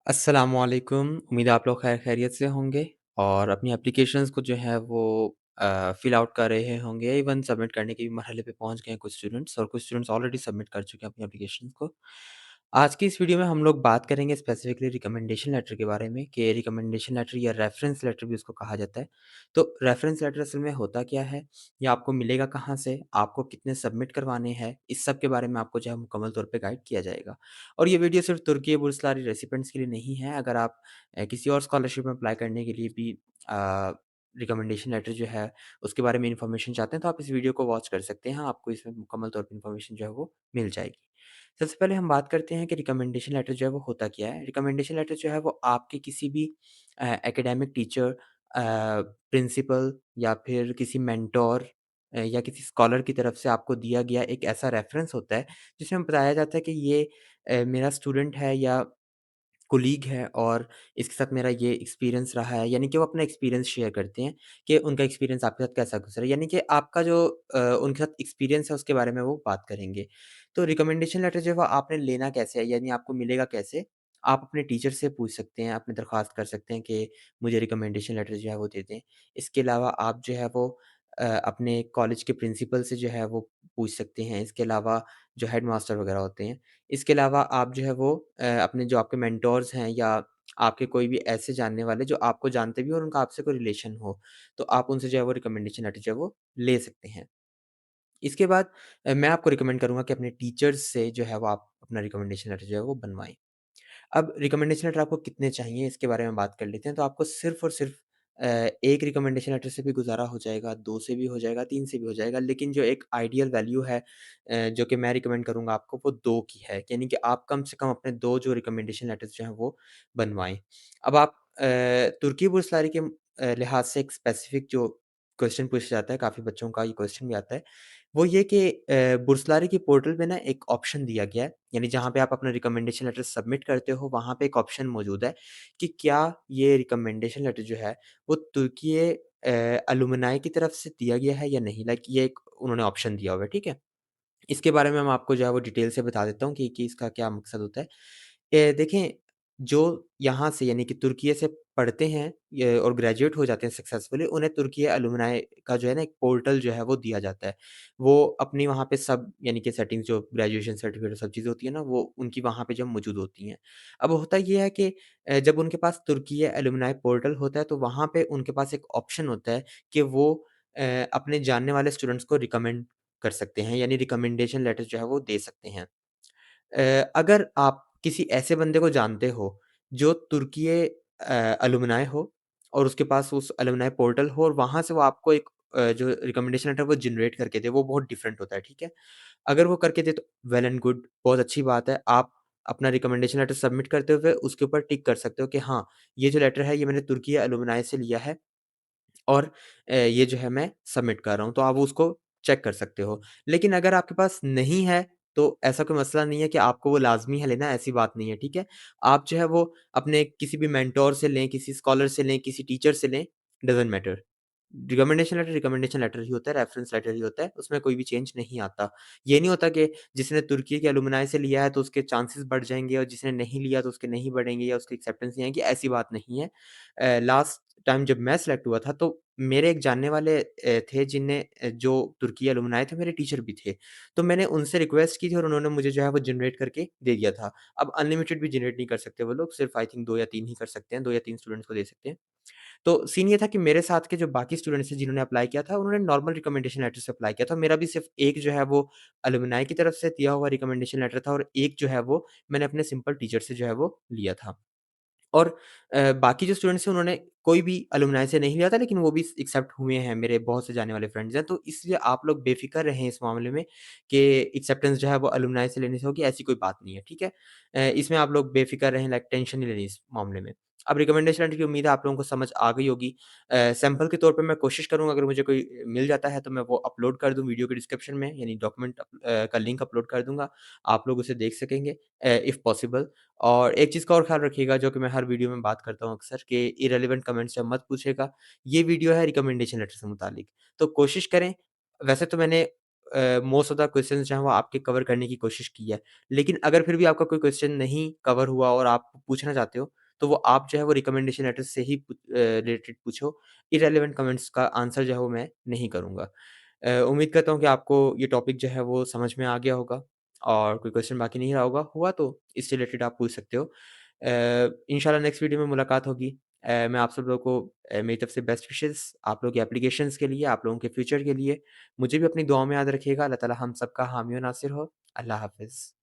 अस्सलामुअलैकुम। उम्मीद है आप लोग खैरियत से होंगे और अपनी एप्लीकेशंस को जो है वो फिल आउट कर रहे होंगे, इवन सबमिट करने के भी मरहले पे पहुँच गए हैं कुछ स्टूडेंट्स और कुछ स्टूडेंट्स ऑलरेडी सबमिट कर चुके हैं अपनी एप्लीकेशंस को। आज की इस वीडियो में हम लोग बात करेंगे स्पेसिफिकली रिकमेंडेशन लेटर के बारे में कि रिकमेंडेशन लेटर या रेफरेंस लेटर भी उसको कहा जाता है। तो रेफरेंस लेटर असल में होता क्या है? या आपको मिलेगा कहाँ से? आपको कितने सबमिट करवाने हैं? इस सब के बारे में आपको जो है मुकम्मल तौर पे गाइड किया जाएगा। और ये वीडियो सिर्फ़ तुर्की बुर्सलारी रेसिपिएंट्स के लिए नहीं है, अगर आप किसी और स्कॉलरशिप में अप्लाई करने के लिए भी रिकमेंडेशन लेटर जो है, उसके बारे में इन्फॉर्मेशन चाहते हैं, तो आप इस वीडियो को वॉच कर सकते हैं। आपको इसमें मुकम्मल तौर पे इन्फॉर्मेशन जो है वो मिल जाएगी। सबसे पहले हम बात करते हैं कि रिकमेंडेशन लेटर जो है वो होता क्या है? रिकमेंडेशन लेटर जो है वो आपके किसी भी एकेडमिक टीचर प्रिंसिपल या फिर किसी मेंटर या किसी स्कॉलर की तरफ से आपको दिया गया एक ऐसा रेफ़रेंस होता है, जिसमें बताया जाता है कि ये मेरा स्टूडेंट है या कोलीग है और इसके साथ मेरा ये एक्सपीरियंस रहा है, यानी कि वो अपना एक्सपीरियंस शेयर करते हैं कि उनका एक्सपीरियंस आपके साथ कैसा गुज़रा, यानी कि आपका जो उनके साथ एक्सपीरियंस है उसके बारे में वो बात करेंगे। तो रिकमेंडेशन लेटर जो है वो आपने लेना कैसे है, यानी आपको मिलेगा कैसे? आप अपने टीचर से पूछ सकते हैं, अपनी दरख्वास्त कर सकते हैं कि मुझे रिकमेंडेशन लेटर जो है वो दे दें। इसके अलावा आप जो है वो अपने कॉलेज के प्रिंसिपल से जो है वो पूछ सकते हैं। इसके अलावा जो हेडमास्टर वगैरह होते हैं, इसके अलावा आप जो है वो अपने जो आपके मेंटोर्स हैं या आपके कोई भी ऐसे जानने वाले जो आपको जानते भी हो और उनका आपसे कोई रिलेशन हो, तो आप उनसे जो है वो रिकमेंडेशन लेटर जो है वो ले सकते हैं। इसके बाद मैं आपको रिकमेंड करूँगा कि अपने टीचर्स से जो है वो आप अपना रिकमेंडेशन लेटर जो है वो बनवाएँ। अब रिकमेंडेशन लेटर आपको कितने चाहिए इसके बारे में बात कर लेते हैं। तो आपको सिर्फ़ और सिर्फ़ 1 रिकमेंडेशन लेटर से भी गुज़ारा हो जाएगा, 2 से भी हो जाएगा, 3 से भी हो जाएगा। लेकिन जो एक आइडियल वैल्यू है जो कि मैं रिकमेंड करूँगा आपको वो 2 की है। यानी कि आप कम से कम अपने 2 जो रिकमेंडेशन लेटर्स जो हैं वो बनवाएँ। अब आप तुर्की बुर्सलारी के लिहाज़ से एक स्पेसिफ़िक जो क्वेश्चन पूछा जाता है, काफ़ी बच्चों का ये क्वेश्चन भी आता है। वो ये कि बुर्सलारी की पोर्टल पे ना एक ऑप्शन दिया गया है, यानी जहाँ पे आप अपना रिकमेंडेशन लेटर सबमिट करते हो, वहाँ पे एक ऑप्शन मौजूद है कि क्या ये रिकमेंडेशन लेटर जो है, वो तुर्की अलुमनाई की तरफ से दिया गया है या नहीं? लाइक ये एक उन्होंने ऑप्शन दिया हुआ है, ठीक है? इसके बारे में मैं आपको जो है वो डिटेल से बता देता हूँ कि इसका क्या मकसद होता है। देखें, जो यहाँ से यानी कि तुर्की से पढ़ते हैं ये और ग्रेजुएट हो जाते हैं सक्सेसफुली, उन्हें तुर्की अलुमनाई का जो है ना एक पोर्टल जो है वो दिया जाता है। वो अपनी वहाँ पे सब यानी कि सेटिंग्स जो ग्रेजुएशन सर्टिफ़िकेट सब चीज़ें होती हैं ना, वो उनकी वहाँ पे जो मौजूद होती हैं। अब होता ये है कि जब उनके पास तुर्की अलुमनाई पोर्टल होता है, तो वहाँ पे उनके पास एक ऑप्शन होता है कि वो अपने जानने वाले स्टूडेंट्स को रिकमेंड कर सकते हैं, यानी रिकमेंडेशन लेटर जो है वो दे सकते हैं। अगर आप किसी ऐसे बंदे को जानते हो जो तुर्की अलुमनाई हो और उसके पास उस अलुमनाई पोर्टल हो और वहाँ से वो आपको एक जो रिकमेंडेशन लेटर वो जनरेट करके दे, वो बहुत डिफरेंट होता है, ठीक है? अगर वो करके दे तो वेल एंड गुड, बहुत अच्छी बात है। आप अपना रिकमेंडेशन लेटर सबमिट करते हुए उसके ऊपर टिक कर सकते हो कि हाँ, ये जो लेटर है ये मैंने तुर्की अलुमनाई से लिया है और ये जो है मैं सबमिट कर रहा हूँ, तो आप उसको चेक कर सकते हो। लेकिन अगर आपके पास नहीं है, तो ऐसा कोई मसला नहीं है कि आपको वो लाज़मी है लेना, ऐसी बात नहीं है, ठीक है? आप जो है वो अपने किसी भी मेंटर से लें, किसी स्कॉलर से लें, किसी टीचर से लें, डज़न्ट मैटर। रिकमेंडेशन लेटर ही होता है, रेफरेंस लेटर ही होता है, उसमें कोई भी चेंज नहीं आता। ये नहीं होता कि जिसने तुर्की के अलुमनाई से लिया है, तो उसके चांसेस बढ़ जाएँगे और जिसने नहीं लिया, तो उसके नहीं बढ़ेंगे या उसकी एक्सेप्टेंस नहीं आएगी, ऐसी बात नहीं है। लास्ट टाइम जब मैं सेलेक्ट हुआ था, तो मेरे एक जानने वाले थे जिनने जो तुर्की अलुमनाई थे, मेरे टीचर भी थे। तो मैंने उनसे रिक्वेस्ट की थी और उन्होंने मुझे जो है वो जनरेट करके दे दिया था। अब अनलिमिटेड भी जनरेट नहीं कर सकते वो लोग, सिर्फ़ आई थिंक 2 या 3 ही कर सकते हैं, 2 या 3 स्टूडेंट्स को दे सकते हैं। तो सीन ये था कि मेरे साथ के जो बाकी स्टूडेंट्स थे जिन्होंने अप्लाई किया था, उन्होंने नॉर्मल रिकमेंडेशन लेटर से अप्लाई किया था। मेरा भी सिर्फ़ एक जो है वो अलुमनाई की तरफ से दिया हुआ रिकमेंडेशन लेटर था और एक जो है वो मैंने अपने सिंपल टीचर से जो है वो लिया था। और बाकी जो स्टूडेंट्स हैं उन्होंने कोई भी अलुमनाई से नहीं लिया था लेकिन वो भी एक्सेप्ट हुए हैं, मेरे बहुत से जाने वाले फ्रेंड्स हैं। तो इसलिए आप लोग बेफ़िक्र रहें इस मामले में कि एक्सेप्टेंस जो है वो अलुमनाई से लेने से होगी, ऐसी कोई बात नहीं है, ठीक है? इसमें आप लोग बेफ़िक्र रहें, लाइक टेंशन नहीं लेनी इस मामले में। अब रिकमेंडेशन लेटर की उम्मीद है आप लोगों को समझ आ गई होगी। सैंपल के तौर पे मैं कोशिश करूँगा अगर मुझे कोई मिल जाता है तो मैं वो अपलोड कर दूँ वीडियो के डिस्क्रिप्शन में, यानी डॉक्यूमेंट का लिंक अपलोड कर दूँगा। आप लोग उसे देख सकेंगे इफ पॉसिबल। और एक चीज़ का और ख़्याल रखिएगा जो कि मैं हर वीडियो में बात करता हूँ अक्सर कि इर्रेलेवेंट कमेंट्स से मत पूछिएगा। ये वीडियो है रिकमेंडेशन लेटर से मुतालिक। तो कोशिश करें, वैसे तो मैंने मोस्ट ऑफ द क्वेश्चन्स जो हैं वो आपके कवर करने की कोशिश की है। लेकिन अगर फिर भी आपका कोई क्वेश्चन नहीं कवर हुआ और आप पूछना चाहते हो, तो वो आप जो है वो रिकमेंडेशन लेटर से ही रिलेटेड पूछो। इर्रेलेवेंट कमेंट्स का आंसर जो है वो मैं नहीं करूँगा। उम्मीद करता हूँ कि आपको ये टॉपिक जो है वो समझ में आ गया होगा और कोई क्वेश्चन बाकी नहीं रहा होगा। हुआ तो इससे रिलेटेड आप पूछ सकते हो। इंशाल्लाह नेक्स्ट वीडियो में मुलाकात होगी। मैं आप सब लोगों को मेरी तरफ से बेस्ट विशेज़ आप लोगों की एप्लीकेशंस के लिए, आप लोगों के फ्यूचर के लिए। मुझे भी अपनी दुआओं में याद रखिएगा। अल्लाह ताला हम सबका हामी और नासिर हो। अल्लाह हाफ़िज़।